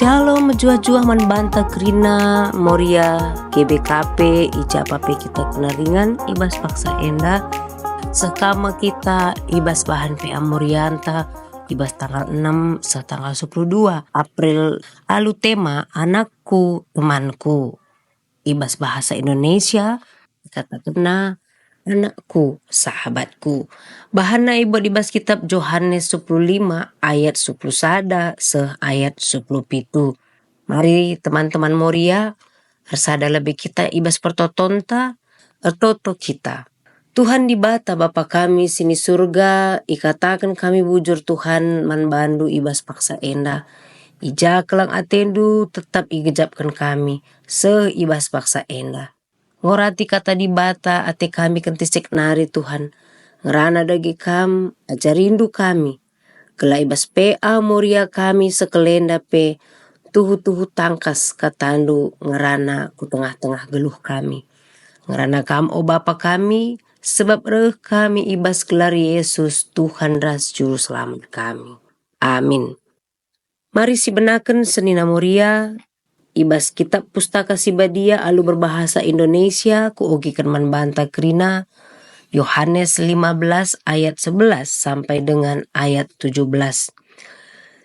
Shalom jua-jua manbanta krina moria GBKP ijapape kita kenaringan ibas paksa enda sekama kita ibas bahan PA Morianta ibas tanggal 6 setanggal 12 April alu tema anakku temanku ibas bahasa Indonesia kata kena anakku, sahabatku. Bahana ibu dibas kitab Yohanes 15 ayat 11 ayat 17. Mari teman-teman Moria, harsada lebih kita ibas pertotonta, ertoto kita. Tuhan di bata Bapa kami sini surga, ikatakan kami bujur Tuhan manbandu ibas paksa enda. Ija kelang atendu tetap igejapkan kami, ibas paksa enda. Ngorati kata di bata ate kami kentisik nari Tuhan. Ngerana dagi kam ajarindu kami. Kela ibas PA Moria kami sekelenda pe. Tuhu-tuhu tangkas katandu ngerana ku tengah-tengah geluh kami. Ngerana kam o Bapa kami. Sebab reh kami ibas gelar Yesus Tuhan ras juru selamat kami. Amin. Mari si benaken senina Moria. Ibas kitab pustaka Sibadia alu berbahasa Indonesia ku ogikan manbanta krina Yohanes 15 ayat 11 sampai dengan ayat 17.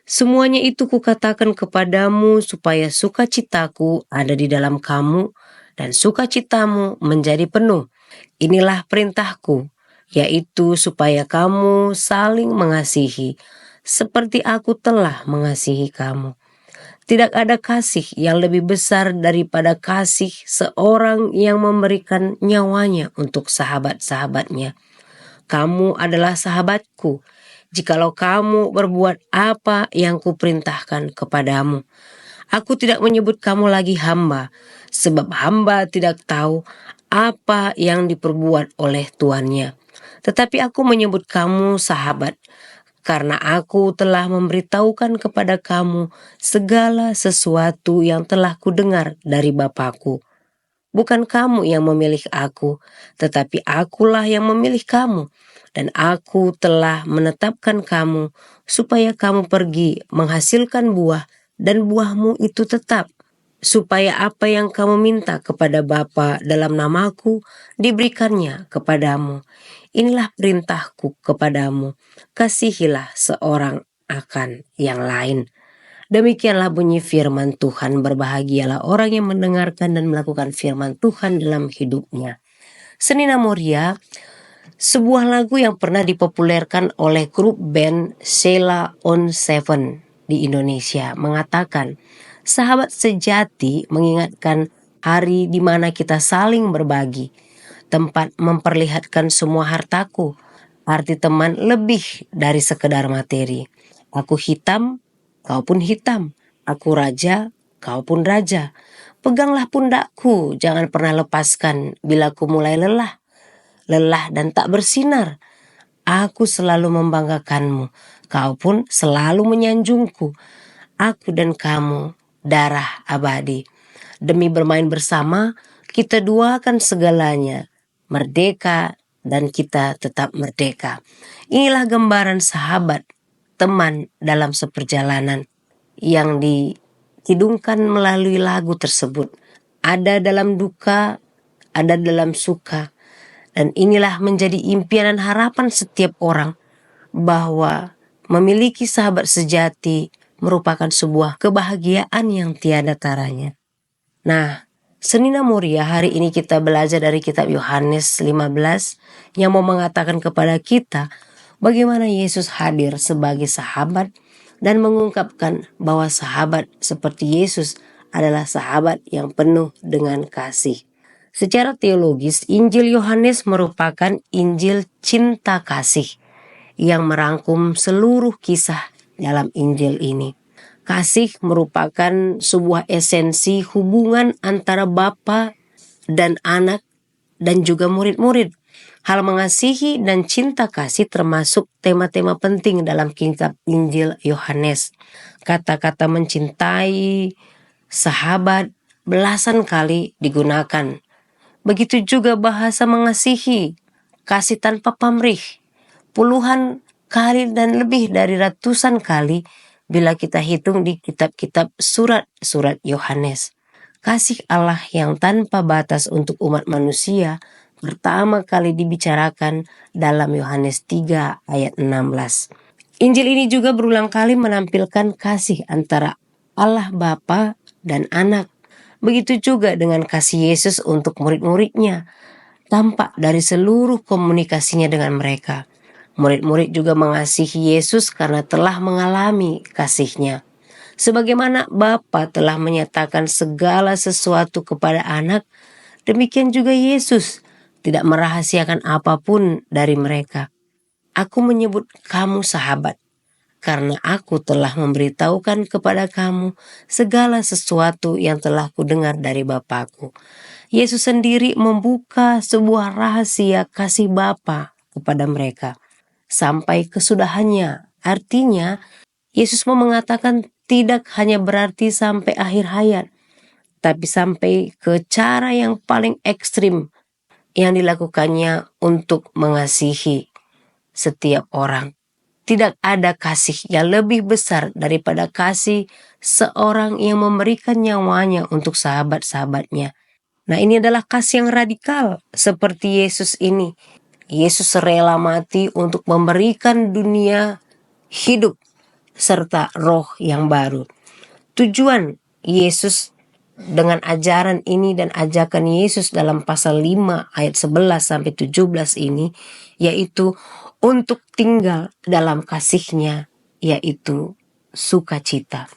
Semuanya itu kukatakan kepadamu supaya sukacitaku ada di dalam kamu dan sukacitamu menjadi penuh. Inilah perintahku, yaitu supaya kamu saling mengasihi seperti aku telah mengasihi kamu. Tidak ada kasih yang lebih besar daripada kasih seorang yang memberikan nyawanya untuk sahabat-sahabatnya. Kamu adalah sahabatku, jikalau kamu berbuat apa yang kuperintahkan kepadamu. Aku tidak menyebut kamu lagi hamba, sebab hamba tidak tahu apa yang diperbuat oleh tuannya. Tetapi aku menyebut kamu sahabat, karena aku telah memberitahukan kepada kamu segala sesuatu yang telah kudengar dari Bapakku. Bukan kamu yang memilih aku, tetapi akulah yang memilih kamu. Dan aku telah menetapkan kamu supaya kamu pergi menghasilkan buah dan buahmu itu tetap. Supaya apa yang kamu minta kepada Bapa dalam namaku diberikannya kepadamu. Inilah perintahku kepadamu, kasihilah seorang akan yang lain. Demikianlah bunyi firman Tuhan, berbahagialah orang yang mendengarkan dan melakukan firman Tuhan dalam hidupnya. Senina Moria, sebuah lagu yang pernah dipopulerkan oleh grup band Sheila on Seven di Indonesia mengatakan, sahabat sejati mengingatkan hari di mana kita saling berbagi. Tempat memperlihatkan semua hartaku. Arti teman lebih dari sekedar materi. Aku hitam, kau pun hitam. Aku raja, kau pun raja. Peganglah pundakku, jangan pernah lepaskan bila ku mulai lelah. Lelah dan tak bersinar. Aku selalu membanggakanmu. Kau pun selalu menyanjungku. Aku dan kamu, darah abadi. Demi bermain bersama, kita duakan segalanya. Merdeka dan kita tetap merdeka. Inilah gambaran sahabat, teman dalam seperjalanan yang dikidungkan melalui lagu tersebut. Ada dalam duka, ada dalam suka. Dan inilah menjadi impian dan harapan setiap orang bahwa memiliki sahabat sejati merupakan sebuah kebahagiaan yang tiada taranya. Nah, Senina Moria, hari ini kita belajar dari kitab Yohanes 15 yang mau mengatakan kepada kita bagaimana Yesus hadir sebagai sahabat dan mengungkapkan bahwa sahabat seperti Yesus adalah sahabat yang penuh dengan kasih. Secara teologis, Injil Yohanes merupakan Injil cinta kasih yang merangkum seluruh kisah dalam Injil ini. Kasih merupakan sebuah esensi hubungan antara Bapa dan anak dan juga murid-murid. Hal mengasihi dan cinta kasih termasuk tema-tema penting dalam kitab Injil Yohanes. Kata-kata mencintai, sahabat belasan kali digunakan. Begitu juga bahasa mengasihi, kasih tanpa pamrih. Puluhan kali dan lebih dari ratusan kali bila kita hitung di kitab-kitab surat-surat Yohanes. Kasih Allah yang tanpa batas untuk umat manusia pertama kali dibicarakan dalam Yohanes 3 ayat 16. Injil ini juga berulang kali menampilkan kasih antara Allah Bapa dan Anak. Begitu juga dengan kasih Yesus untuk murid-muridnya, tampak dari seluruh komunikasinya dengan mereka. Murid-murid juga mengasihi Yesus karena telah mengalami kasih-Nya. Sebagaimana Bapa telah menyatakan segala sesuatu kepada Anak, demikian juga Yesus tidak merahasiakan apapun dari mereka. Aku menyebut kamu sahabat, karena aku telah memberitahukan kepada kamu segala sesuatu yang telah kudengar dari Bapakku. Yesus sendiri membuka sebuah rahasia kasih Bapa kepada mereka sampai kesudahannya. Artinya, Yesus mau mengatakan tidak hanya berarti sampai akhir hayat, tapi sampai ke cara yang paling ekstrim yang dilakukannya untuk mengasihi setiap orang. Tidak ada kasih yang lebih besar daripada kasih seorang yang memberikan nyawanya untuk sahabat-sahabatnya. Nah, ini adalah kasih yang radikal seperti Yesus ini. Yesus rela mati untuk memberikan dunia hidup serta roh yang baru. Tujuan Yesus dengan ajaran ini dan ajakan Yesus dalam pasal 5 ayat 11 sampai 17 ini yaitu untuk tinggal dalam kasih-Nya, yaitu sukacita.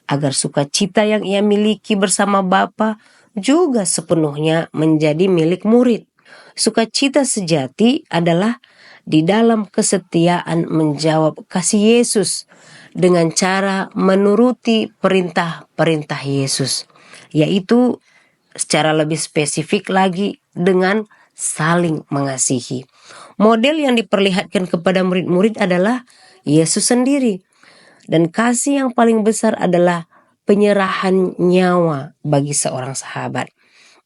Agar sukacita yang ia miliki bersama Bapa juga sepenuhnya menjadi milik murid. Sukacita sejati adalah di dalam kesetiaan menjawab kasih Yesus dengan cara menuruti perintah-perintah Yesus, yaitu secara lebih spesifik lagi dengan saling mengasihi. Model yang diperlihatkan kepada murid-murid adalah Yesus sendiri, dan kasih yang paling besar adalah penyerahan nyawa bagi seorang sahabat.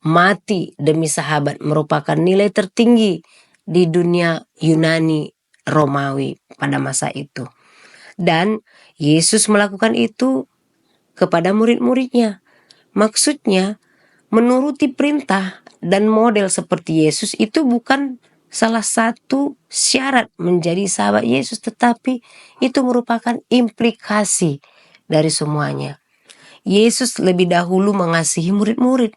Mati demi sahabat merupakan nilai tertinggi di dunia Yunani Romawi pada masa itu. Dan Yesus melakukan itu kepada murid-muridnya. Maksudnya, menuruti perintah dan model seperti Yesus itu bukan salah satu syarat menjadi sahabat Yesus, tetapi itu merupakan implikasi dari semuanya. Yesus lebih dahulu mengasihi murid-murid,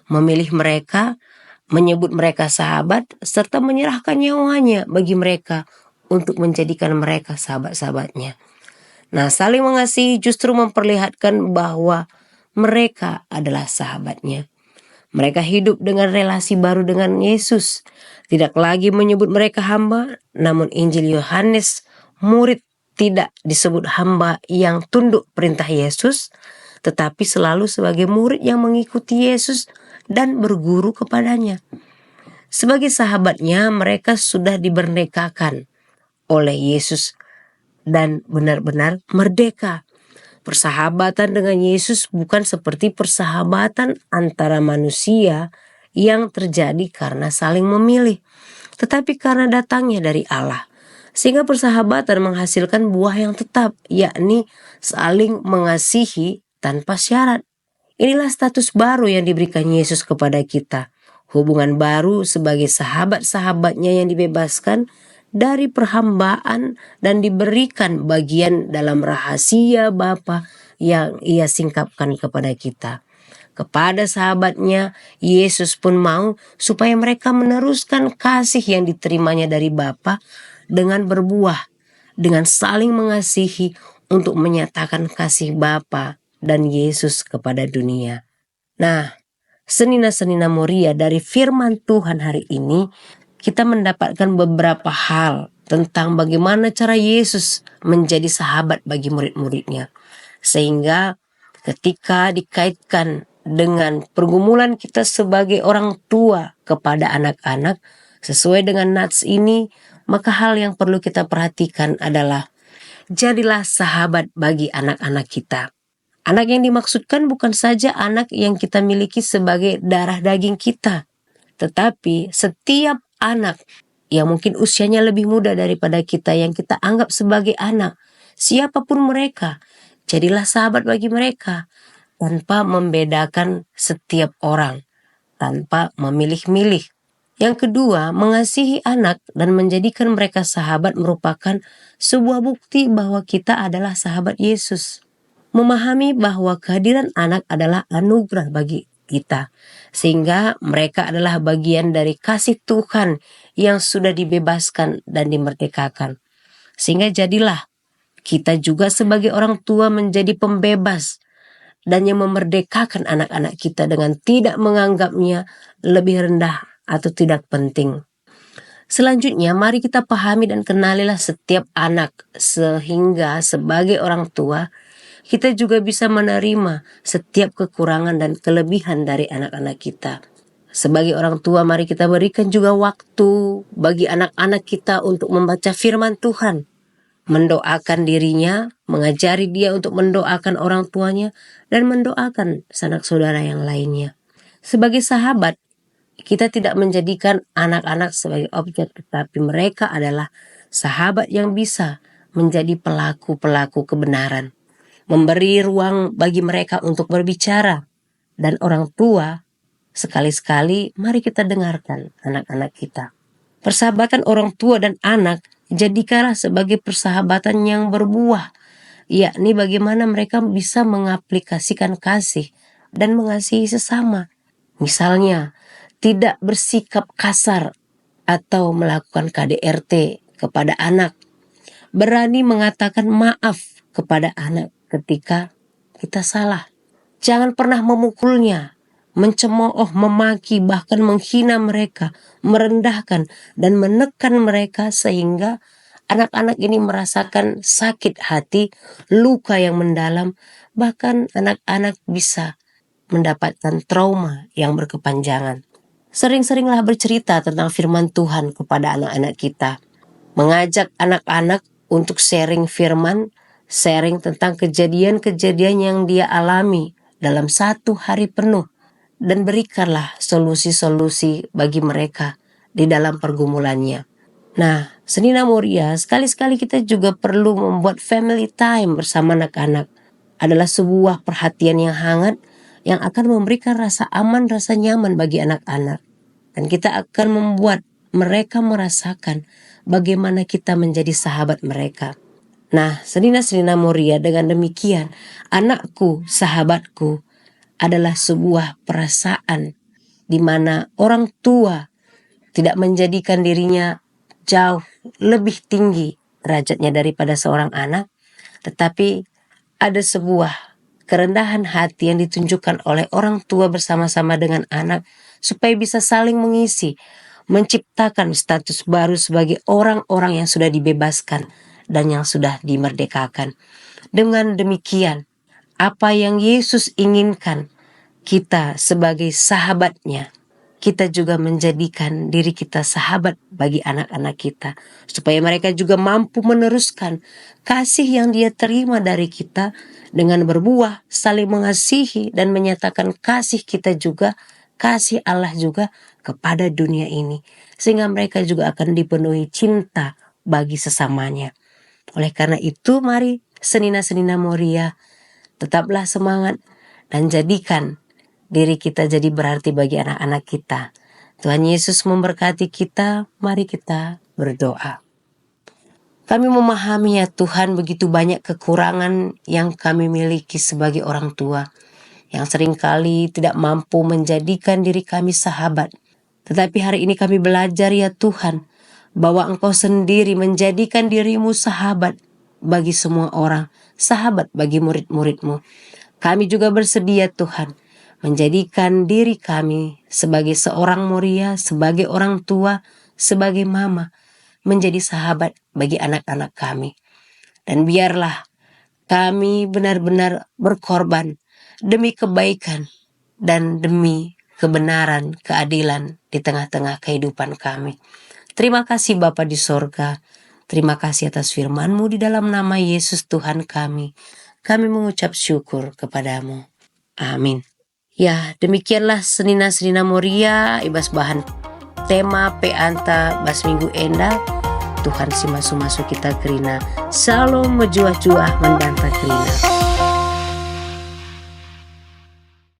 memilih mereka, menyebut mereka sahabat, serta menyerahkan nyawanya bagi mereka untuk menjadikan mereka sahabat-sahabatnya. Nah, saling mengasihi justru memperlihatkan bahwa mereka adalah sahabatnya. Mereka hidup dengan relasi baru dengan Yesus. Tidak lagi menyebut mereka hamba, namun Injil Yohanes, murid tidak disebut hamba yang tunduk perintah Yesus, tetapi selalu sebagai murid yang mengikuti Yesus dan berguru kepadanya. Sebagai sahabatnya, mereka sudah diberdekakan oleh Yesus dan benar-benar merdeka. Persahabatan dengan Yesus bukan seperti persahabatan antara manusia yang terjadi karena saling memilih, tetapi karena datangnya dari Allah. Sehingga persahabatan menghasilkan buah yang tetap, yakni saling mengasihi tanpa syarat. Inilah status baru yang diberikan Yesus kepada kita. Hubungan baru sebagai sahabat-sahabatnya yang dibebaskan dari perhambaan dan diberikan bagian dalam rahasia Bapa yang ia singkapkan kepada kita. Kepada sahabatnya, Yesus pun mau supaya mereka meneruskan kasih yang diterimanya dari Bapa dengan berbuah, dengan saling mengasihi untuk menyatakan kasih Bapa dan Yesus kepada dunia. Nah, senina-senina Moria, dari firman Tuhan hari ini kita mendapatkan beberapa hal tentang bagaimana cara Yesus menjadi sahabat bagi murid-muridnya. Sehingga ketika dikaitkan dengan pergumulan kita sebagai orang tua kepada anak-anak, sesuai dengan nats ini, maka hal yang perlu kita perhatikan adalah jadilah sahabat bagi anak-anak kita. Anak yang dimaksudkan bukan saja anak yang kita miliki sebagai darah daging kita, tetapi setiap anak yang mungkin usianya lebih muda daripada kita yang kita anggap sebagai anak, siapapun mereka, Jadilah sahabat bagi mereka tanpa membedakan setiap orang, tanpa memilih-milih. Yang kedua, mengasihi anak dan menjadikan mereka sahabat merupakan sebuah bukti bahwa kita adalah sahabat Yesus. Memahami bahwa kehadiran anak adalah anugerah bagi kita, sehingga mereka adalah bagian dari kasih Tuhan yang sudah dibebaskan dan dimerdekakan. Sehingga jadilah kita juga sebagai orang tua menjadi pembebas dan yang memerdekakan anak-anak kita dengan tidak menganggapnya lebih rendah atau tidak penting. Selanjutnya, mari kita pahami dan kenalilah setiap anak, sehingga sebagai orang tua kita juga bisa menerima setiap kekurangan dan kelebihan dari anak-anak kita. Sebagai orang tua, mari kita berikan juga waktu bagi anak-anak kita untuk membaca firman Tuhan, mendoakan dirinya, mengajari dia untuk mendoakan orang tuanya, dan mendoakan sanak saudara yang lainnya. Sebagai sahabat, kita tidak menjadikan anak-anak sebagai objek, tetapi mereka adalah sahabat yang bisa menjadi pelaku-pelaku kebenaran. Memberi ruang bagi mereka untuk berbicara. Dan orang tua, sekali-sekali mari kita dengarkan anak-anak kita. Persahabatan orang tua dan anak jadikanlah sebagai persahabatan yang berbuah, yakni bagaimana mereka bisa mengaplikasikan kasih dan mengasihi sesama. Misalnya, tidak bersikap kasar atau melakukan KDRT kepada anak. Berani mengatakan maaf kepada anak ketika kita salah. Jangan pernah memukulnya, mencemooh, memaki, bahkan menghina mereka, merendahkan dan menekan mereka sehingga anak-anak ini merasakan sakit hati, luka yang mendalam, bahkan anak-anak bisa mendapatkan trauma yang berkepanjangan. Sering-seringlah bercerita tentang firman Tuhan kepada anak-anak kita. Mengajak anak-anak untuk sharing firman, sharing tentang kejadian-kejadian yang dia alami dalam satu hari penuh. Dan berikanlah solusi-solusi bagi mereka di dalam pergumulannya. Nah, Senina Moria, sekali-sekali kita juga perlu membuat family time bersama anak-anak. Adalah sebuah perhatian yang hangat yang akan memberikan rasa aman, rasa nyaman bagi anak-anak. Dan kita akan membuat mereka merasakan bagaimana kita menjadi sahabat mereka. Nah, Senina-senina Moria, dengan demikian, anakku, sahabatku, adalah sebuah perasaan di mana orang tua tidak menjadikan dirinya jauh lebih tinggi derajatnya daripada seorang anak, tetapi ada sebuah kerendahan hati yang ditunjukkan oleh orang tua bersama-sama dengan anak supaya bisa saling mengisi, menciptakan status baru sebagai orang-orang yang sudah dibebaskan dan yang sudah dimerdekakan. Dengan demikian, apa yang Yesus inginkan kita sebagai sahabatnya, kita juga menjadikan diri kita sahabat bagi anak-anak kita, supaya mereka juga mampu meneruskan kasih yang dia terima dari kita dengan berbuah, saling mengasihi dan menyatakan kasih kita juga, kasih Allah juga kepada dunia ini, sehingga mereka juga akan dipenuhi cinta bagi sesamanya. Oleh karena itu, mari Senina-senina Moria, tetaplah semangat dan jadikan diri kita jadi berarti bagi anak-anak kita. Tuhan Yesus memberkati kita, mari kita berdoa. Kami memahami ya Tuhan, begitu banyak kekurangan yang kami miliki sebagai orang tua, yang seringkali tidak mampu menjadikan diri kami sahabat. Tetapi hari ini kami belajar ya Tuhan, bahwa Engkau sendiri menjadikan dirimu sahabat bagi semua orang, sahabat bagi murid-murid-Mu. Kami juga bersedia Tuhan, menjadikan diri kami sebagai seorang Moria, sebagai orang tua, sebagai mama, menjadi sahabat bagi anak-anak kami. Dan biarlah kami benar-benar berkorban demi kebaikan dan demi kebenaran, keadilan di tengah-tengah kehidupan kami. Terima kasih Bapa di sorga. Terima kasih atas firman-Mu di dalam nama Yesus Tuhan kami. Kami mengucap syukur kepadamu. Amin. Ya, demikianlah Senina-senina Moria, ibas bahan tema Peanta Bas Minggu Enda. Tuhan si masu-masu kita kerina. Salam menjuah-juah membantah kerina.